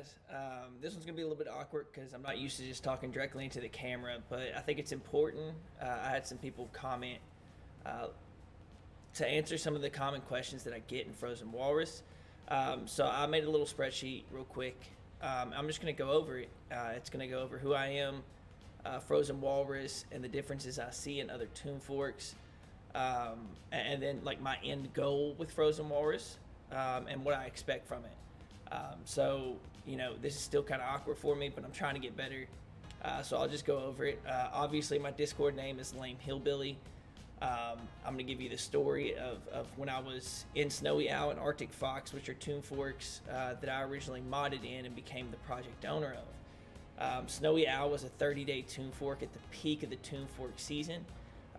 guys. This one's going to be a little bit awkward because I'm not used to just talking directly into the camera, but I think it's important. I had some people comment uh, to answer some of the common questions that I get in Frozen Walrus. So I made a little spreadsheet real quick. I'm just going to go over it. It's going to go over who I am, Frozen Walrus, and the differences I see in other Toon Forks, and then like my end goal with Frozen Walrus, and what I expect from it. So, this is still kind of awkward for me, but I'm trying to get better. So I'll just go over it. Obviously, my Discord name is Lame Hillbilly. I'm going to give you the story of when I was in Snowy Owl and Arctic Fox, which are Toon Forks that I originally modded in and became the project owner of. Snowy Owl was a 30-day Toon Fork at the peak of the Toon Fork season.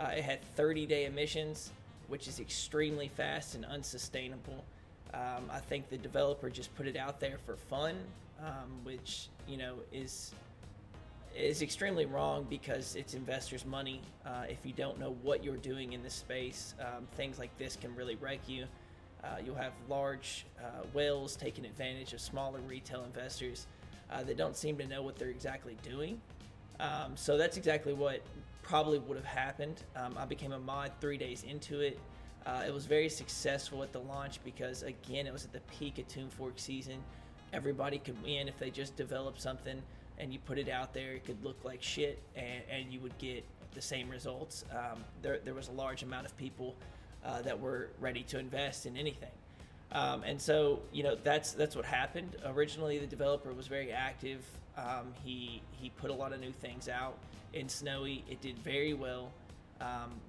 It had 30-day emissions, which is extremely fast and unsustainable. I think the developer just put it out there for fun, which is extremely wrong because it's investors' money. If you don't know what you're doing in this space, things like this can really wreck you. You'll have large whales taking advantage of smaller retail investors that don't seem to know what they're exactly doing. So that's exactly what probably would have happened. I became a mod 3 days into it. It was very successful at the launch because, again, it was at the peak of Toon Fork season. Everybody could win if they just developed something and you put it out there. It could look like shit, and you would get the same results. There was a large amount of people that were ready to invest in anything. And so, that's what happened. Originally, the developer was very active. He put a lot of new things out in Snowy. It did very well.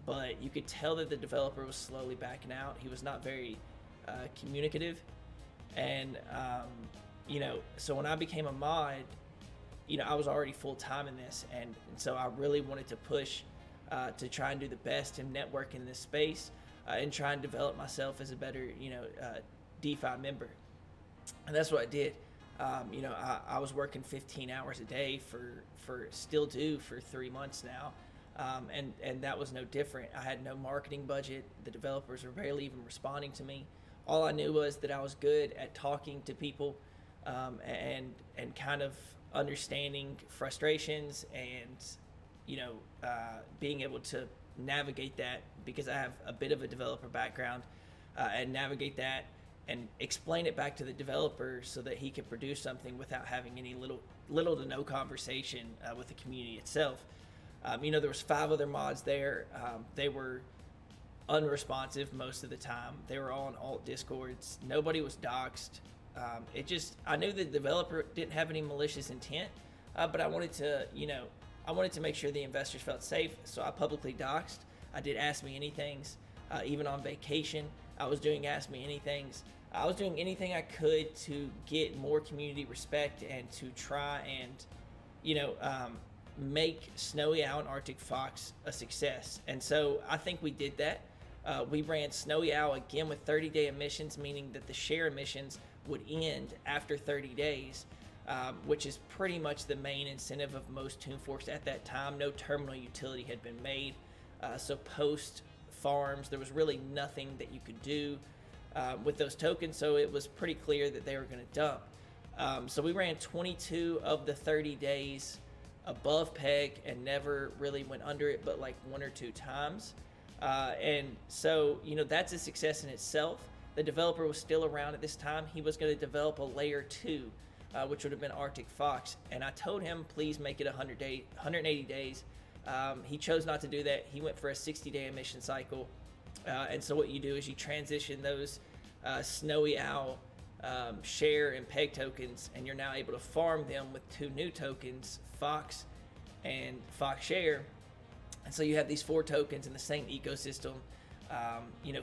But you could tell that the developer was slowly backing out. He was not very communicative. And, so when I became a mod, I was already full-time in this. And so I really wanted to push to try and do the best and network in this space and try and develop myself as a better, DeFi member. And that's what I did. I was working 15 hours a day for still do for 3 months now. And that was no different. I had no marketing budget. The developers were barely even responding to me. All I knew was that I was good at talking to people and kind of understanding frustrations and being able to navigate that because I have a bit of a developer background and navigate that and explain it back to the developer so that he could produce something without having any little to no conversation with the community itself. There was 5 other mods there. They were unresponsive most of the time. They were all in alt discords. Nobody was doxxed. I knew the developer didn't have any malicious intent, but I wanted to make sure the investors felt safe. So I publicly doxed. I did Ask Me Anythings. Even on vacation, I was doing Ask Me Anythings. I was doing anything I could to get more community respect and to try and, make Snowy Owl and Arctic Fox a success. And so I think we did that. We ran Snowy Owl again with 30-day emissions, meaning that the share emissions would end after 30 days, which is pretty much the main incentive of most Toon Forks at that time. No terminal utility had been made. So post farms, there was really nothing that you could do with those tokens. So it was pretty clear that they were going to dump. So we ran 22 of the 30 days above peg and never really went under it but like 1 or 2 times. And so, that's a success in itself. The developer was still around at this time. He was going to develop a layer 2, which would have been Arctic Fox. And I told him, please make it 180 days. He chose not to do that. He went for a 60-day emission cycle. And so what you do is you transition those Snowy Owl share and peg tokens, and you're now able to farm them with 2 new tokens, Fox and Fox Share. And so you have these 4 tokens in the same ecosystem,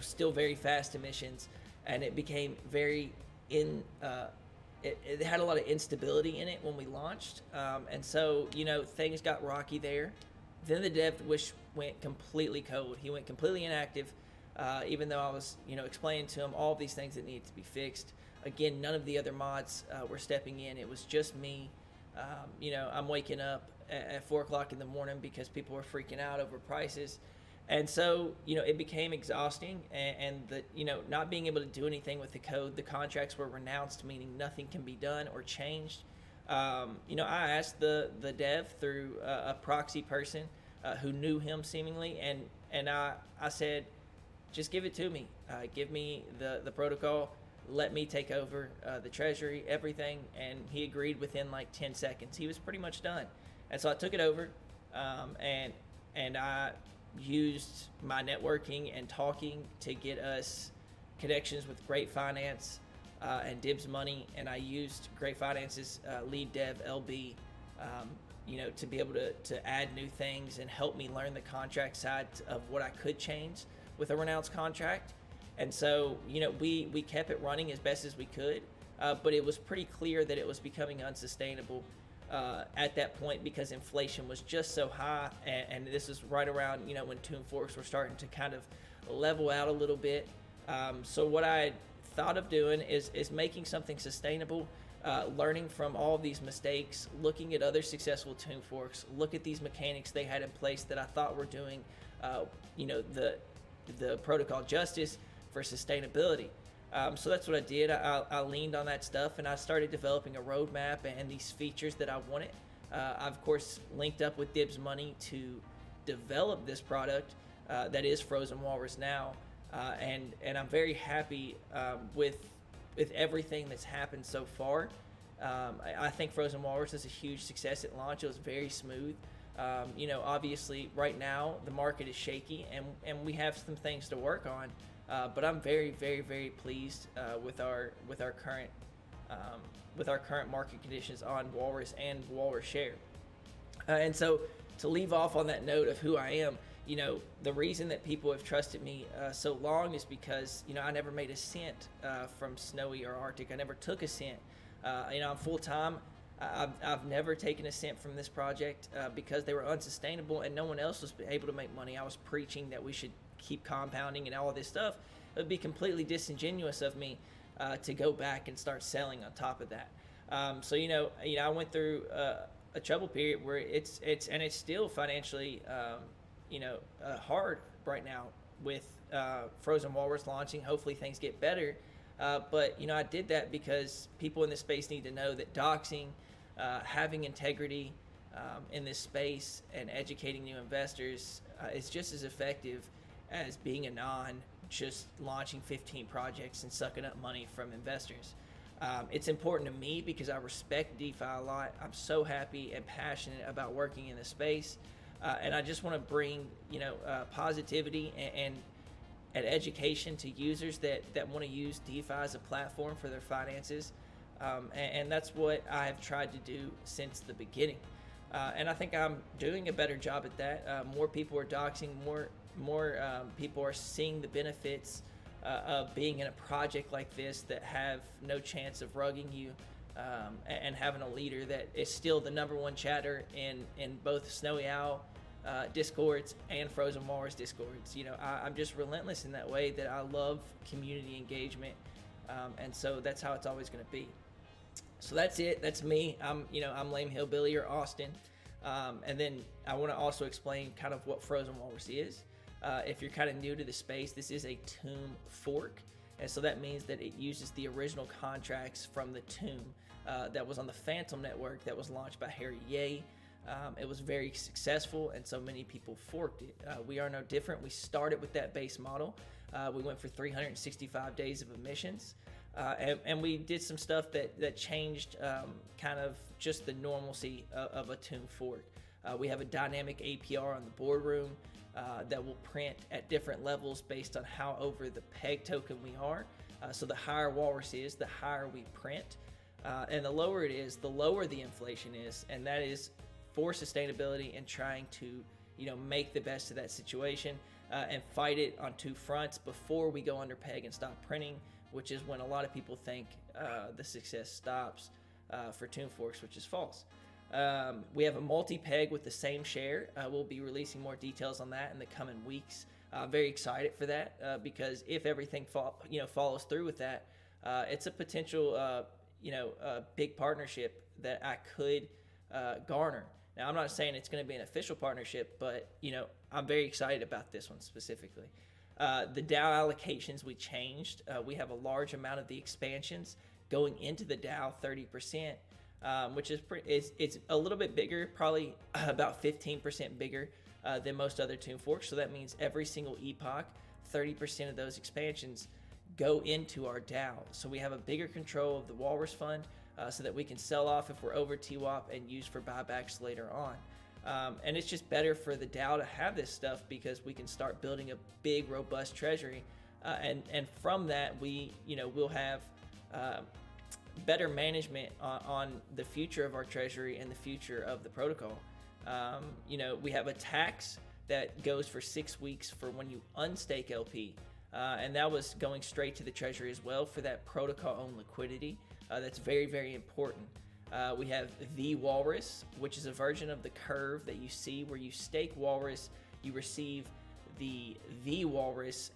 still very fast emissions, and it became very it had a lot of instability in it when we launched. And so, things got rocky there. Then the dev wish went completely cold. He went completely inactive, even though I was, explaining to him all of these things that needed to be fixed. Again, none of the other mods were stepping in. It was just me. I'm waking up at 4 o'clock in the morning because people were freaking out over prices. And so, it became exhausting, and the, not being able to do anything with the code. The contracts were renounced, meaning nothing can be done or changed. I asked the dev through a proxy person who knew him seemingly, and I said, just give it to me. Give me the protocol. Let me take over the treasury, everything. And he agreed within like 10 seconds. He was pretty much done. And so I took it over, and I used my networking and talking to get us connections with Great Finance and Dibs Money, and I used Great Finance's lead dev LB, to be able to add new things and help me learn the contract side of what I could change with a renounced contract. And so, we kept it running as best as we could, but it was pretty clear that it was becoming unsustainable at that point, because inflation was just so high, and this is right around when Tomb Forks were starting to kind of level out a little bit. So what I thought of doing is making something sustainable, learning from all of these mistakes, looking at other successful Tomb Forks, look at these mechanics they had in place that I thought were doing the protocol justice for sustainability. So that's what I did. I leaned on that stuff, and I started developing a roadmap and these features that I wanted. I've, of course, linked up with Dibs Money to develop this product that is Frozen Walrus now, and I'm very happy with everything that's happened so far. I think Frozen Walrus is a huge success at launch. It was very smooth. Obviously, right now the market is shaky, and we have some things to work on. But I'm very, very, very pleased with our current market conditions on Walrus and Walrus Share. And so, to leave off on that note of who I am, the reason that people have trusted me so long is because I never made a cent from Snowy or Arctic. I never took a cent. I'm full time. I've never taken a cent from this project because they were unsustainable and no one else was able to make money. I was preaching that we should keep compounding and all this stuff. It would be completely disingenuous of me to go back and start selling on top of that. So I went through a trouble period where it's still financially hard right now with Frozen Walrus launching. Hopefully things get better. But I did that because people in this space need to know that doxing, having integrity in this space, and educating new investors is just as effective as being just launching 15 projects and sucking up money from investors. It's important to me because I respect DeFi a lot. I'm so happy and passionate about working in this space, and I just want to bring positivity and education to users that want to use DeFi as a platform for their finances, and that's what I have tried to do since the beginning. And I think I'm doing a better job at that. More people are doxing, more people are seeing the benefits of being in a project like this that have no chance of rugging you, and having a leader that is still the number one chatter in both Snowy Owl discords and Frozen Walrus discords. I'm just relentless in that way, that I love community engagement, and so that's how it's always going to be. So that's it. That's me. I'm Lame Hillbilly, or Austin. And then I want to also explain kind of what Frozen Walrus is. If you're kind of new to the space, this is a Tomb fork. And so that means that it uses the original contracts from the Tomb that was on the Phantom network that was launched by Harry Ye. It was very successful, and so many people forked it. We are no different. We started with that base model. We went for 365 days of emissions. And we did some stuff that changed kind of just the normalcy of a Tomb fork. We have a dynamic APR on the boardroom that will print at different levels based on how over the peg token we are. So the higher Walrus is, the higher we print. And the lower it is, the lower the inflation is. And that is for sustainability and trying to make the best of that situation and fight it on two fronts before we go under peg and stop printing, which is when a lot of people think the success stops for Tomb Forks, which is false. We have a multi-peg with the same share. We'll be releasing more details on that in the coming weeks. Very excited for that because if everything follows through with that, it's a potential big partnership that I could garner. Now, I'm not saying it's going to be an official partnership, but I'm very excited about this one specifically. The DAO allocations we changed. We have a large amount of the expansions going into the DAO, 30%, which is it's a little bit bigger, probably about 15% bigger than most other Tomb forks. So that means every single epoch, 30% of those expansions go into our DAO. So we have a bigger control of the Walrus Fund, so that we can sell off if we're over TWAP and use for buybacks later on. And it's just better for the DAO to have this stuff because we can start building a big, robust treasury. And from that, we'll have better management on the future of our treasury and the future of the protocol. We have a tax that goes for 6 weeks for when you unstake LP. And that was going straight to the treasury as well for that protocol-owned liquidity. That's very, very important. We have the Walrus, which is a version of the curve that you see where you stake Walrus, you receive the Walrus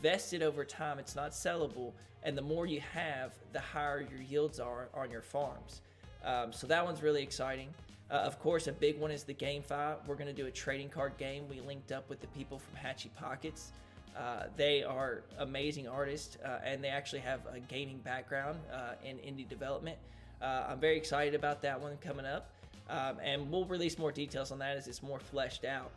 vested over time. It's not sellable, and the more you have, the higher your yields are on your farms. So that one's really exciting. Of course, a big one is the GameFi. We're going to do a trading card game. We linked up with the people from Hatchy Pockets. They are amazing artists, and they actually have a gaming background in indie development. I'm very excited about that one coming up, and we'll release more details on that as it's more fleshed out.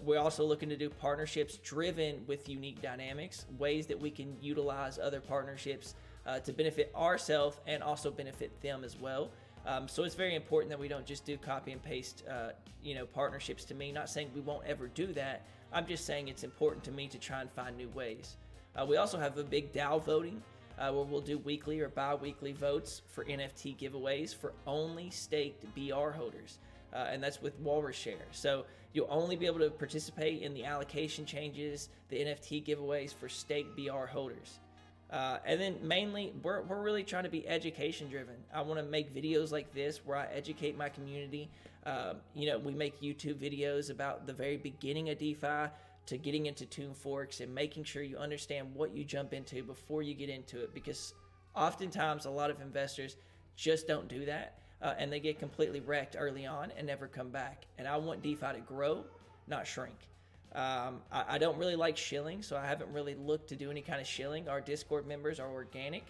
We're also looking to do partnerships driven with unique dynamics, ways that we can utilize other partnerships to benefit ourselves and also benefit them as well. So it's very important that we don't just do copy and paste, partnerships. To me, not saying we won't ever do that. I'm just saying it's important to me to try and find new ways. We also have a big DAO voting where we'll do weekly or bi-weekly votes for NFT giveaways for only staked BR holders. And that's with Walrus Share. So you'll only be able to participate in the allocation changes, the NFT giveaways for staked BR holders. And then mainly, we're really trying to be education driven. I want to make videos like this where I educate my community. We make YouTube videos about the very beginning of DeFi to getting into Tomb forks and making sure you understand what you jump into before you get into it, because oftentimes a lot of investors just don't do that, and they get completely wrecked early on and never come back. And I want DeFi to grow, not shrink. I don't really like shilling, so I haven't really looked to do any kind of shilling. Our Discord members are organic.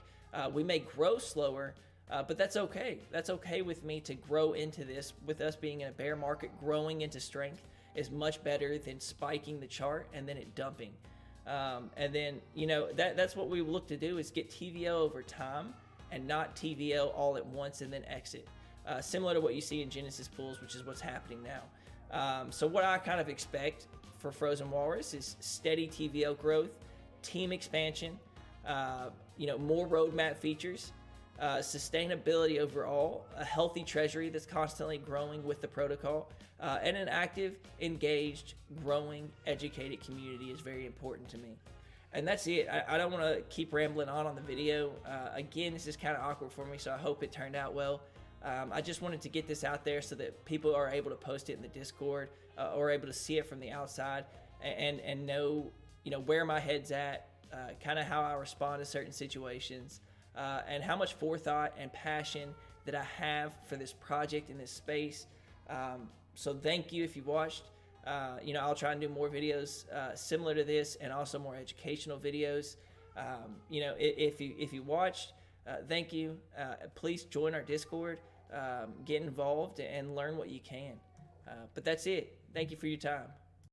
We may grow slower, but that's okay. That's okay with me to grow into this. With us being in a bear market, growing into strength is much better than spiking the chart and then it dumping. And then, that's what we look to do, is get TVL over time and not TVL all at once and then exit. Similar to what you see in Genesis pools, which is what's happening now. So what I kind of expect for Frozen Walrus is steady TVL growth, team expansion, more roadmap features, sustainability overall, a healthy treasury that's constantly growing with the protocol, and an active, engaged, growing, educated community is very important to me. And that's it. I don't want to keep rambling on the video. Again, this is kind of awkward for me, so I hope it turned out well. I just wanted to get this out there so that people are able to post it in the Discord or able to see it from the outside and know, where my head's at, kind of how I respond to certain situations, and how much forethought and passion that I have for this project in this space. So thank you if you watched. I'll try and do more videos similar to this and also more educational videos. If you watched, thank you. Please join our Discord, get involved and learn what you can. But that's it. Thank you for your time.